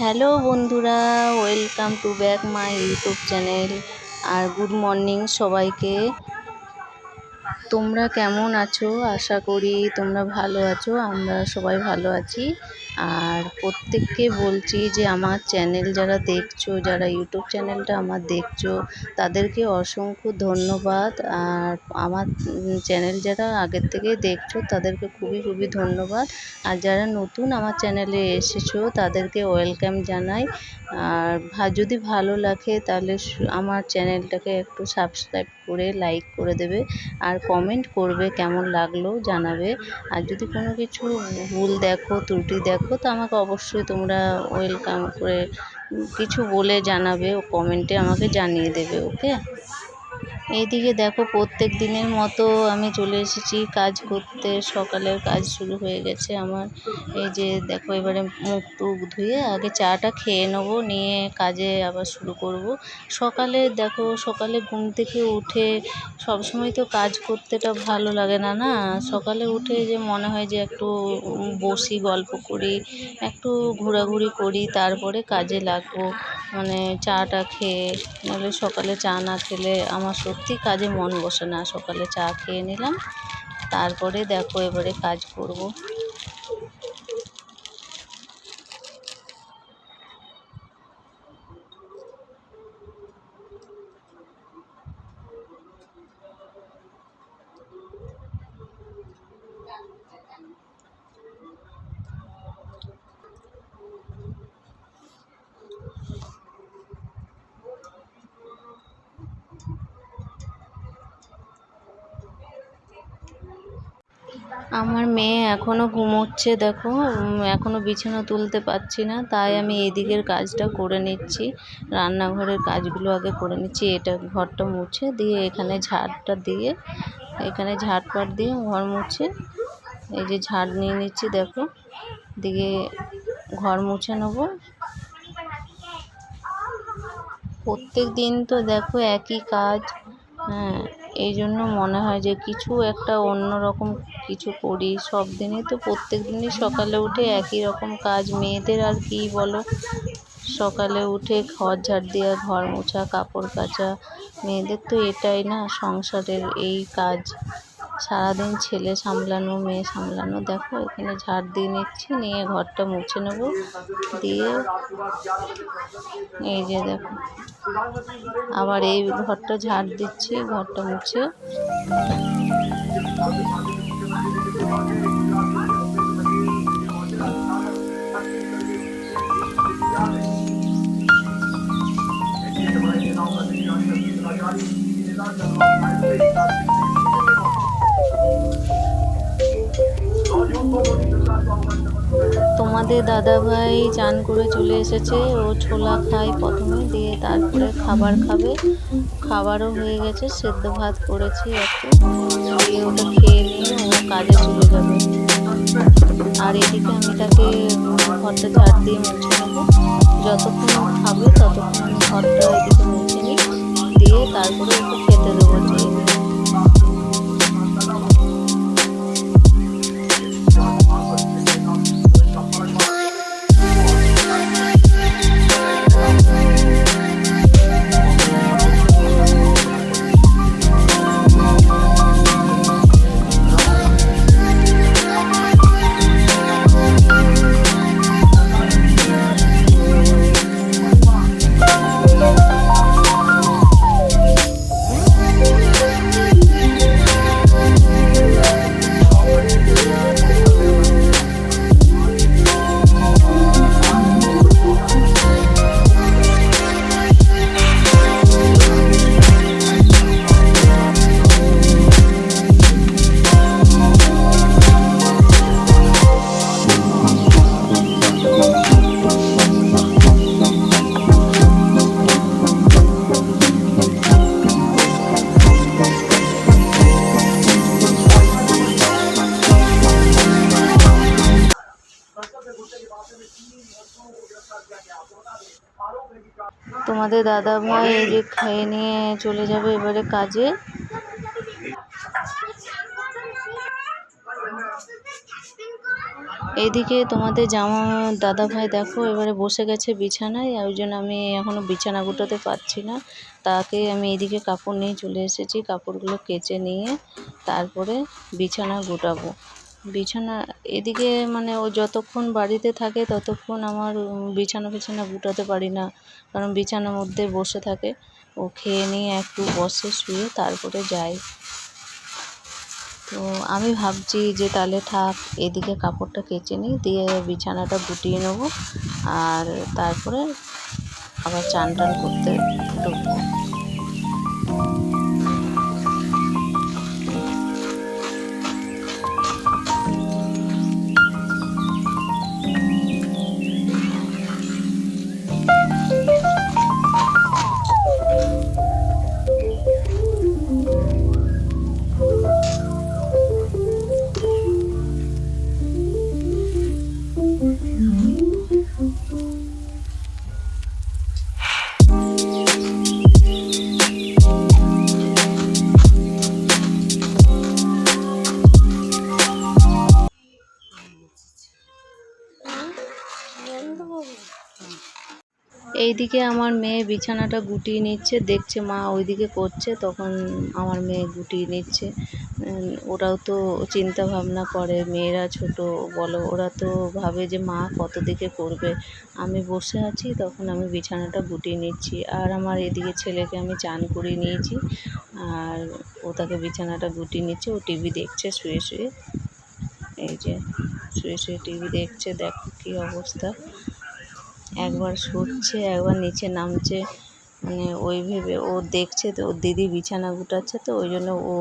Hello বন্ধুরা, welcome to back my YouTube channel. আর good morning সবাইকে। তোমরা কেমন আছো? আশা করি তোমরা ভালো আছো। আমরা সবাই ভালো আছি। আর প্রত্যেককে বলছি যে আমার চ্যানেল যারা দেখছো, যারা ইউটিউব চ্যানেলটা আমার দেখছো, তাদেরকে অসংখ্য ধন্যবাদ। আর আমার চ্যানেল যারা আগের থেকে দেখছো তাদেরকে খুবই খুবই ধন্যবাদ। আর যারা নতুন আমার চ্যানেলে এসেছো তাদেরকে ওয়েলকাম জানাই। আর যদি ভালো লাগে তাহলে আমার চ্যানেলটাকে একটু সাবস্ক্রাইব করে লাইক করে দেবে। আর কমেন্ট করবে কেমন লাগলো জানাবে। আর যদি কোনো কিছু ভুল দেখো, ত্রুটি দেখো, তো আমাকে অবশ্যই তোমরা ওয়েলকাম করে কিছু বলে জানাবে, ও কমেন্টে আমাকে জানিয়ে দেবে। ওকে। এইদিকে দেখো প্রত্যেক দিনের মতো আমি চলে এসেছি কাজ করতে। সকালের কাজ শুরু হয়ে গেছে আমার। এই যে দেখো এবারে মুখ টুক ধুয়ে আগে চাটা খেয়ে নেবো, নিয়ে কাজে আবার শুরু করব। সকালে ঘুম থেকে উঠে সবসময় তো কাজ করতেটা ভালো লাগে না। সকালে উঠে যে মনে হয় যে একটু বসি, গল্প করি, একটু ঘোরাঘুরি করি, তারপরে কাজে লাগবো। মানে চাটা খেয়ে, নাহলে সকালে চা না খেলে আমার সত্যি কাজে মন বসে না। সকালে চা খেয়ে নিলাম, তারপরে দেখো এবারে কাজ করব। আমার মেয়ে এখনও ঘুমোচ্ছে দেখো, এখনও বিছানা তুলতে পারছি না, তাই আমি এদিকের কাজটা করে নিচ্ছি। রান্নাঘরের কাজগুলো আগে করে নিচ্ছি। এটা ঘরটা মুছে দিয়ে এখানে ঝাড়পাট দিয়ে ঘর মুছে, এই যে ঝাড় নিয়ে নিচ্ছি দেখো, দিয়ে ঘর মুছে নেবো। প্রত্যেক দিন তো দেখো একই কাজ। এই জন্য মনে হয় যে কিছু একটা অন্যরকম কিছু করি। সব দিনই তো, প্রত্যেক দিনই সকালে উঠে একই রকম কাজ। মেয়েদের আর কি বলো, সকালে উঠে ঘর ঝাড় দেওয়া, ঘর মোছা, কাপড় কাচা, মেয়েদের তো এটাই না সংসারের এই কাজ। সারাদিন ছেলে সামলানো, মেয়ে সামলানো। দেখো এখানে ঝাড় দিয়ে নিচ্ছি, নিয়ে ঘরটা মুছে নেব। দিয়ে এই যে দেখো আবার এই ঘরটা ঝাড় দিচ্ছি, ঘরটা মুছে। তোমাদের দাদাভাই চান করে চলে এসেছে। ও ছোলা খায় প্রথমে, দিয়ে তারপরে খাবার খাবে। খাবারও হয়ে গেছে, সেদ্ধ ভাত করেছি একটু, দিয়ে ওটা খেয়ে নিয়ে ও কাজে চলে যাবে। আর এদিকে আমি তাকে ঘরটা ঝাড় দিয়ে মুছে নেবো। যতক্ষণ ও খাবে ততক্ষণ আমি ঘরটা এদিকে মুছে নিই, দিয়ে তারপরে ওকে খেতে দেবো। তোমাদের দাদাভাই এই যে খেয়ে নিয়ে চলে যাবে এবারে কাজে। এইদিকে তোমাদের দাদা ভাই দেখো এবারে বসে গেছে বিছানায়, ওই জন্য আমি এখনও বিছানা গুটাতে পারছি না। তাকে আমি এইদিকে কাপড় নিয়ে চলে এসেছি, কাপড়গুলো কেচে নিয়ে তারপরে বিছানা গোটাবো। বিছানা এদিকে মানে ও যতক্ষণ বাড়িতে থাকে ততক্ষণ আমার বিছানা গুটাতে পারি না, কারণ বিছানার মধ্যে বসে থাকে। ও খেয়ে নিয়ে একটু বসে শুয়ে তারপরে যায়। তো আমি ভাবছি যে তাহলে থাক, এদিকে কাপড়টা কেচে নিই, দিয়ে বিছানাটা গুটিয়ে নেবো, আর তারপরে আবার চান টান করতে ঢুকবো। এইদিকে আমার মেয়ে বিছানাটা গুটিয়ে নিচ্ছে, দেখছে মা ওইদিকে করছে, তখন আমার মেয়ে গুটিয়ে নিচ্ছে। ওরাও তো চিন্তা ভাবনা করে, মেয়েরা ছোট বলো, ওরা তো ভাবে যে মা কত দিকে করবে। আমি বসে আছি তখন আমি বিছানাটা গুটিয়ে নিচ্ছি, আর আমার এদিকে ছেলেকে আমি চান করিয়ে নিয়েছি, আর ও তাকে বিছানাটা গুটিয়ে নিচ্ছে। ও টিভি দেখছে শুয়ে শুয়ে, এই যে শুয়ে শুয়ে টিভি দেখছে, দেখো কী অবস্থা। একবার শুচ্ছে, একবার নিচে নামছে, মানে ওই ভেবে ও দেখছে তো ওর দিদি বিছানা গুটাচ্ছে, তো ওই জন্য ও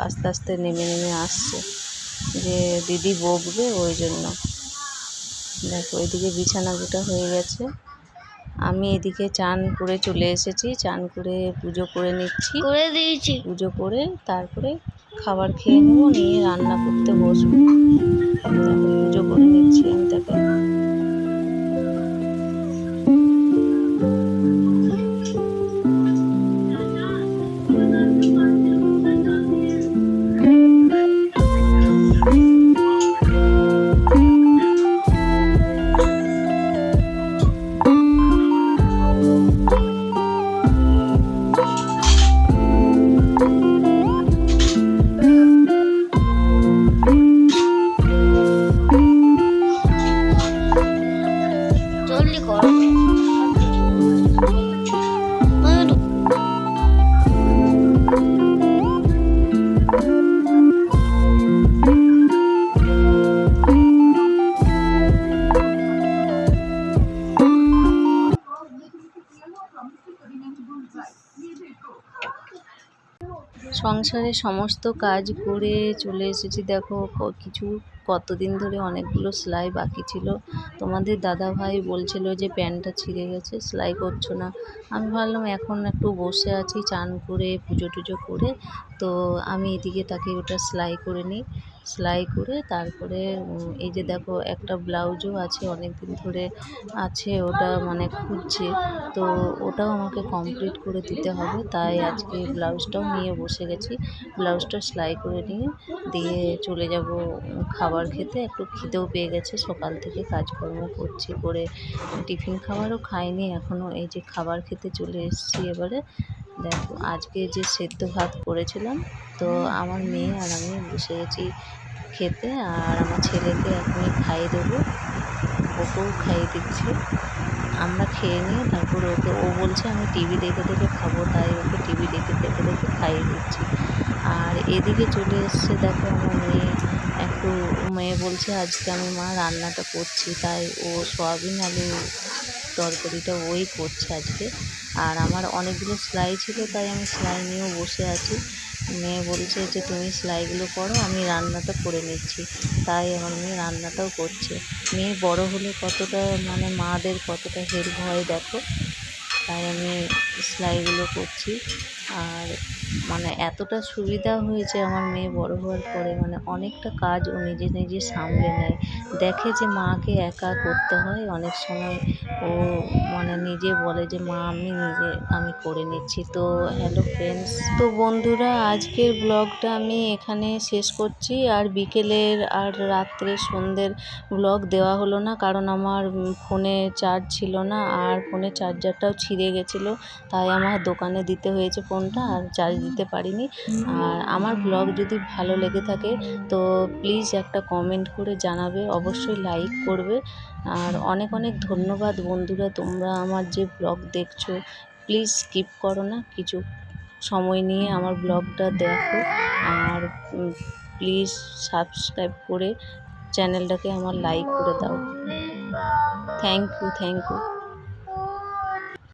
আস্তে আস্তে নেমে নেমে আসছে, যে দিদি বকবে, ওই জন্য। দেখো এদিকে বিছানা গুটা হয়ে গেছে, আমি এদিকে চান করে চলে এসেছি, চান করে পুজো করে নিচ্ছি, পুজো করে তারপরে খাবার খেয়ে নেবো, নিয়ে রান্না করতে বসবো। দেখো পুজো করে নিচ্ছি আমি তাকে। সংসারে সমস্ত কাজ করে চলে এসেছি। দেখো কিছু কতদিন ধরে অনেকগুলো সেলাই বাকি ছিল। তোমাদের দাদা ভাই বলছিল যে প্যান্টটা ছিঁড়ে গেছে, সেলাই করছো না। আমি ভাবলাম এখন একটু বসে আছি চান করে পুজো টুজো করে, তো আমি এদিকে তাকে ওটা সেলাই করে নিই। সেলাই করে তারপরে এই যে দেখো একটা ব্লাউজও আছে, অনেক দিন ধরে আছে, ওটা মানে খুঁজছে, তো ওটাও আমাকে কমপ্লিট করে দিতে হবে। তাই আজকে ব্লাউজটাও নিয়ে বসে গেছি, ব্লাউজটা সেলাই করে নিয়ে দিয়ে চলে যাব খাবার খেতে। একটু খিদেও পেয়ে গেছে, সকাল থেকে কাজকর্ম করছি, করে টিফিন খাবারও খাইনি এখনও, এই যে খাবার খেতে চলে এসেছি এবারে। দেখো আজকে যে সেদ্ধ ভাত করেছিলাম, তো আমার মেয়ে আর আমি বসে গেছি খেতে, আর আমার ছেলেকে এখনই খাইয়ে দেবো, ওকেও খাইয়ে দিচ্ছি। আমরা খেয়ে নিয়ে তারপর ওকে, ও বলছে আমি টিভি দেখে দেখে খাবো, তাই ওকে টিভি দেখে দেখে দেখে খাইয়ে দিচ্ছি। আর এদিকে চলে এসছে দেখো আমার মেয়ে, একটু মেয়ে বলছে আজকে আমি মা রান্নাটা করছি, তাই ও সয়াবিন আলু তরকারিটা ওই করছে আজকে। আর আমার অনেকগুলো সেলাই ছিল, তাই আমি সেলাই নিয়েও বসে আছি। মেয়ে বলছে যে তুমি সেলাইগুলো করো, আমি রান্নাটা করে নিচ্ছি, তাই আমার মেয়ে রান্নাটাও করছে। মেয়ে বড় হলে কতটা মানে মাদের কতটা হেল্প হয় দেখো, তাই আমি সেলাইগুলো করছি। আর মানে এতটা সুবিধা হয়েছে আমার মেয়ে বড় হওয়ার পরে, মানে অনেকটা কাজ ও নিজে নিজে সামলে নেয়। দেখে যে মাকে একা করতে হয়, অনেক সময় ও মানে নিজে বলে যে মা আমি করে নিচ্ছি। তো হ্যালো ফ্রেন্ডস, তো বন্ধুরা আজকের ব্লগটা আমি এখানে শেষ করছি। আর বিকেলের আর রাত্রে সন্ধ্যের ব্লগ দেওয়া হলো না, কারণ আমার ফোনে চার্জ ছিল না, আর ফোনের চার্জারটাও ছিঁড়ে গেছিলো, তাই আমার দোকানে দিতে হয়েছে ফোনটা, আর চার্জ দিতে পারিনি। আর আমার ব্লগ যদি ভালো লেগে থাকে তো প্লিজ একটা কমেন্ট করে জানাবে, অবশ্যই লাইক করবে। আর অনেক অনেক ধন্যবাদ বন্ধুরা, তোমরা আমার যে ব্লগ দেখছো প্লিজ স্কিপ করো না, কিছু সময় নিয়ে আমার ব্লগটা দেখো। আর প্লিজ সাবস্ক্রাইব করে চ্যানেলটাকে আমার লাইক করে দাও। Thank you.